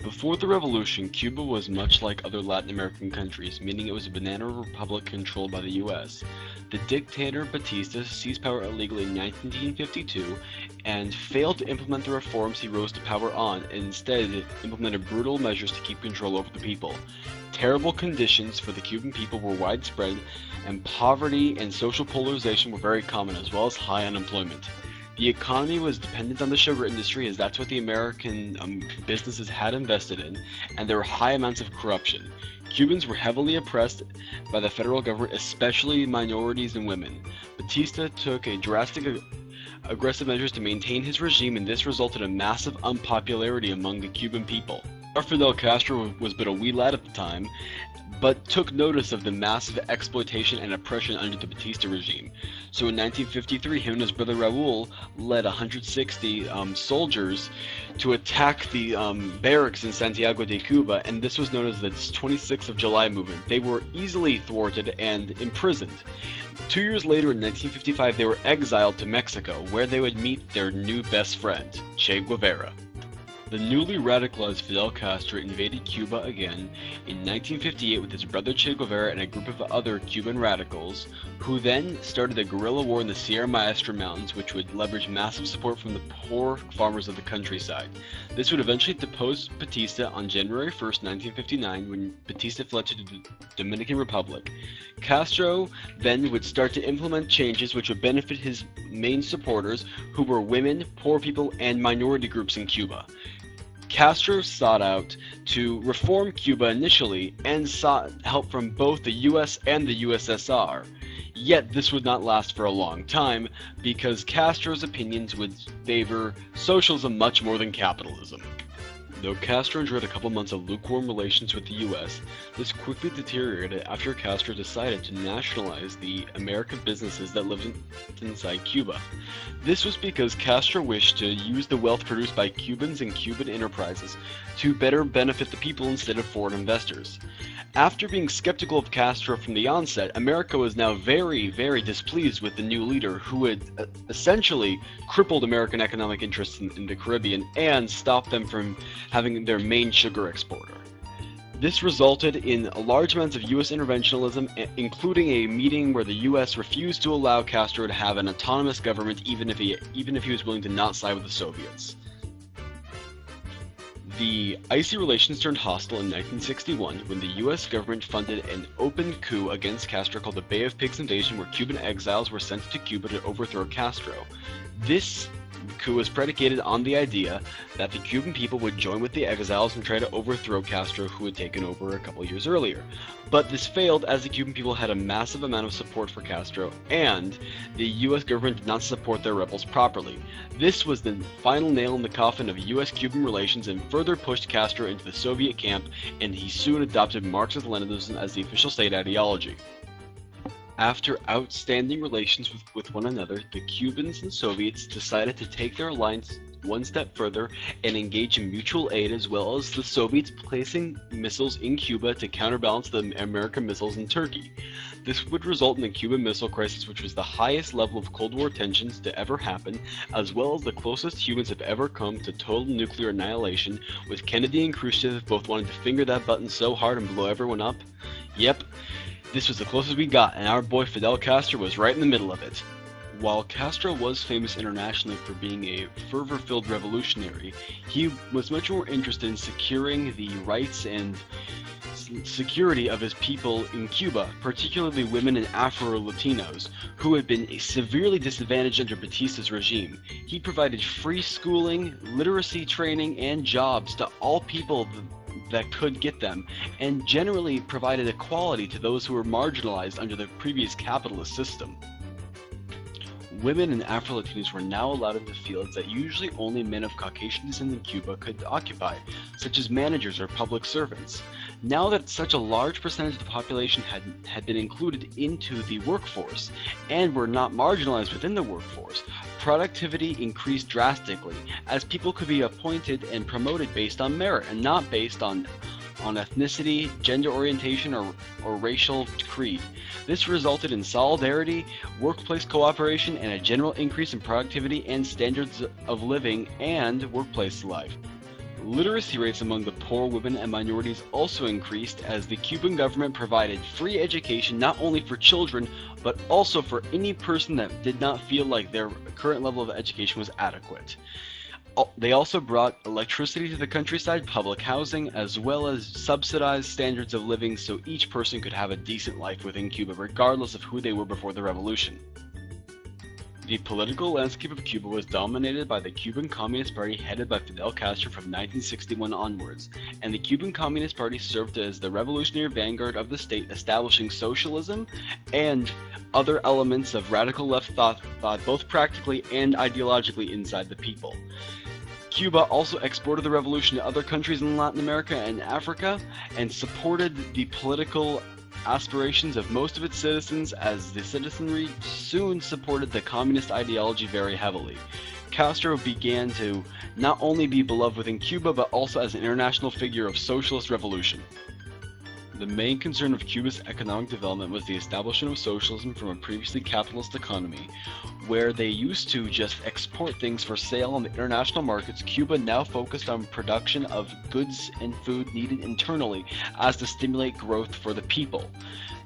Before the revolution, Cuba was much like other Latin American countries, meaning it was a banana republic controlled by the US. The dictator Batista seized power illegally in 1952 and failed to implement the reforms he rose to power on, and instead implemented brutal measures to keep control over the people. Terrible conditions for the Cuban people were widespread, and poverty and social polarization were very common, as well as high unemployment. The economy was dependent on the sugar industry, as that's what the American businesses had invested in, and there were high amounts of corruption. Cubans were heavily oppressed by the federal government, especially minorities and women. Batista took a drastic aggressive measures to maintain his regime, and this resulted in massive unpopularity among the Cuban people. Fidel Castro was but a wee lad at the time, but took notice of the massive exploitation and oppression under the Batista regime. So in 1953, him and his brother Raul led 160 soldiers to attack the barracks in Santiago de Cuba, and this was known as the 26th of July movement. They were easily thwarted and imprisoned. 2 years later, in 1955, they were exiled to Mexico, where they would meet their new best friend, Che Guevara. The newly radicalized Fidel Castro invaded Cuba again in 1958 with his brother Che Guevara and a group of other Cuban radicals, who then started a guerrilla war in the Sierra Maestra Mountains, which would leverage massive support from the poor farmers of the countryside. This would eventually depose Batista on January 1st, 1959, when Batista fled to the Dominican Republic. Castro then would start to implement changes which would benefit his main supporters, who were women, poor people, and minority groups in Cuba. Castro sought out to reform Cuba initially and sought help from both the US and the USSR. Yet this would not last for a long time, because Castro's opinions would favor socialism much more than capitalism. Though Castro enjoyed a couple months of lukewarm relations with the US, this quickly deteriorated after Castro decided to nationalize the American businesses that lived inside Cuba. This was because Castro wished to use the wealth produced by Cubans and Cuban enterprises to better benefit the people instead of foreign investors. After being skeptical of Castro from the onset, America was now very, very displeased with the new leader, who had essentially crippled American economic interests in the Caribbean and stopped them from having their main sugar exporter. This resulted in large amounts of U.S. interventionism, including a meeting where the U.S. refused to allow Castro to have an autonomous government, even if he was willing to not side with the Soviets. The icy relations turned hostile in 1961 when the U.S. government funded an open coup against Castro called the Bay of Pigs invasion, where Cuban exiles were sent to Cuba to overthrow Castro. This coup was predicated on the idea that the Cuban people would join with the exiles and try to overthrow Castro, who had taken over a couple years earlier. But this failed, as the Cuban people had a massive amount of support for Castro, and the US government did not support their rebels properly. This was the final nail in the coffin of US-Cuban relations and further pushed Castro into the Soviet camp, and he soon adopted Marxist-Leninism as the official state ideology. After outstanding relations with one another, the Cubans and Soviets decided to take their alliance one step further and engage in mutual aid, as well as the Soviets placing missiles in Cuba to counterbalance the American missiles in Turkey. This would result in the Cuban Missile Crisis, which was the highest level of Cold War tensions to ever happen, as well as the closest humans have ever come to total nuclear annihilation, with Kennedy and Khrushchev both wanting to finger that button so hard and blow everyone up. Yep. This was the closest we got, and our boy Fidel Castro was right in the middle of it. While Castro was famous internationally for being a fervor-filled revolutionary, he was much more interested in securing the rights and security of his people in Cuba, particularly women and Afro-Latinos, who had been severely disadvantaged under Batista's regime. He provided free schooling, literacy training, and jobs to all people that could get them, and generally provided equality to those who were marginalized under the previous capitalist system. Women and Afro-Latinos were now allowed into fields that usually only men of Caucasian descent in Cuba could occupy, such as managers or public servants. Now that such a large percentage of the population had been included into the workforce, and were not marginalized within the workforce, productivity increased drastically, as people could be appointed and promoted based on merit and not based on ethnicity, gender orientation, or racial creed. This resulted in solidarity, workplace cooperation, and a general increase in productivity and standards of living and workplace life. Literacy rates among the poor, women, and minorities also increased as the Cuban government provided free education not only for children, but also for any person that did not feel like their current level of education was adequate. They also brought electricity to the countryside, public housing, as well as subsidized standards of living so each person could have a decent life within Cuba, regardless of who they were before the revolution. The political landscape of Cuba was dominated by the Cuban Communist Party headed by Fidel Castro from 1961 onwards, and the Cuban Communist Party served as the revolutionary vanguard of the state, establishing socialism and other elements of radical left thought both practically and ideologically inside the people. Cuba also exported the revolution to other countries in Latin America and Africa, and supported the political aspirations of most of its citizens, as the citizenry soon supported the communist ideology very heavily. Castro began to not only be beloved within Cuba, but also as an international figure of socialist revolution. The main concern of Cuba's economic development was the establishment of socialism from a previously capitalist economy, where they used to just export things for sale on the international markets. Cuba now focused on production of goods and food needed internally as to stimulate growth for the people.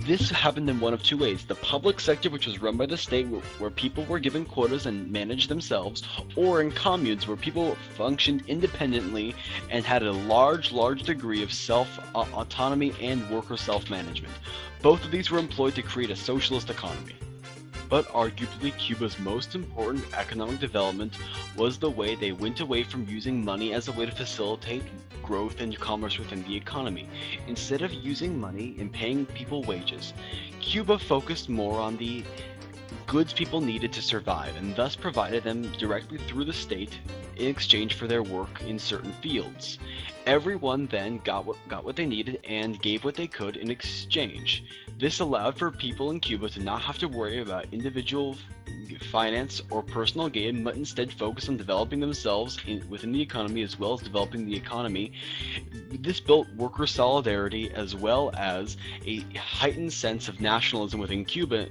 This happened in one of two ways: the public sector, which was run by the state, where people were given quotas and managed themselves, or in communes, where people functioned independently and had a large degree of self-autonomy and worker self-management. Both of these were employed to create a socialist economy. But arguably, Cuba's most important economic development was the way they went away from using money as a way to facilitate growth and commerce within the economy. Instead of using money and paying people wages, Cuba focused more on the goods people needed to survive, and thus provided them directly through the state in exchange for their work in certain fields. Everyone then got what they needed and gave what they could in exchange. This allowed for people in Cuba to not have to worry about individual finance or personal gain, but instead focus on developing themselves within the economy as well as developing the economy. This built worker solidarity as well as a heightened sense of nationalism within Cuba.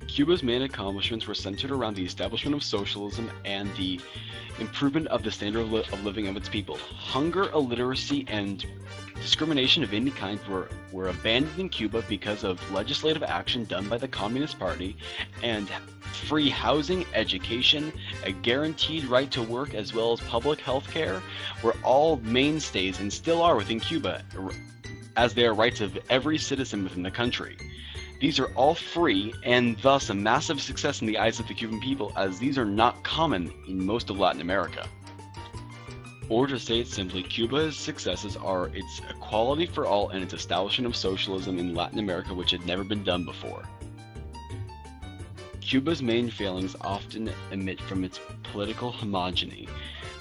Cuba's main accomplishments were centered around the establishment of socialism and the improvement of the standard of living of its people. Hunger, illiteracy, and discrimination of any kind were abandoned in Cuba because of legislative action done by the Communist Party, and free housing, education, a guaranteed right to work, as well as public health care were all mainstays and still are within Cuba, as they are rights of every citizen within the country. These are all free, and thus a massive success in the eyes of the Cuban people, as these are not common in most of Latin America. Or to say it simply, Cuba's successes are its equality for all and its establishment of socialism in Latin America, which had never been done before. Cuba's main failings often emit from its political homogeny.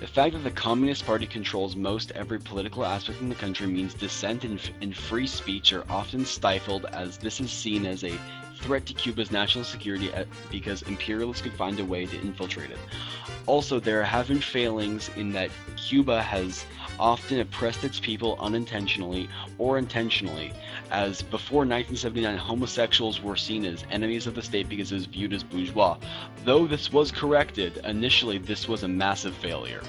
The fact that the Communist Party controls most every political aspect in the country means dissent and free speech are often stifled, as this is seen as a threat to Cuba's national security because imperialists could find a way to infiltrate it. Also, there have been failings in that Cuba has often oppressed its people unintentionally or intentionally, as before 1979 homosexuals were seen as enemies of the state because it was viewed as bourgeois. Though this was corrected, initially this was a massive failure.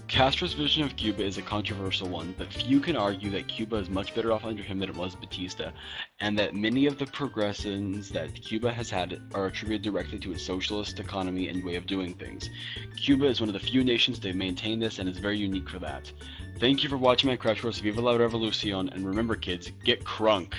Castro's vision of Cuba is a controversial one, but few can argue that Cuba is much better off under him than it was Batista, and that many of the progressions that Cuba has had are attributed directly to its socialist economy and way of doing things. Cuba is one of the few nations to maintain this and is very unique for that. Thank you for watching my crash course. Viva la Revolucion, and remember kids, get crunk!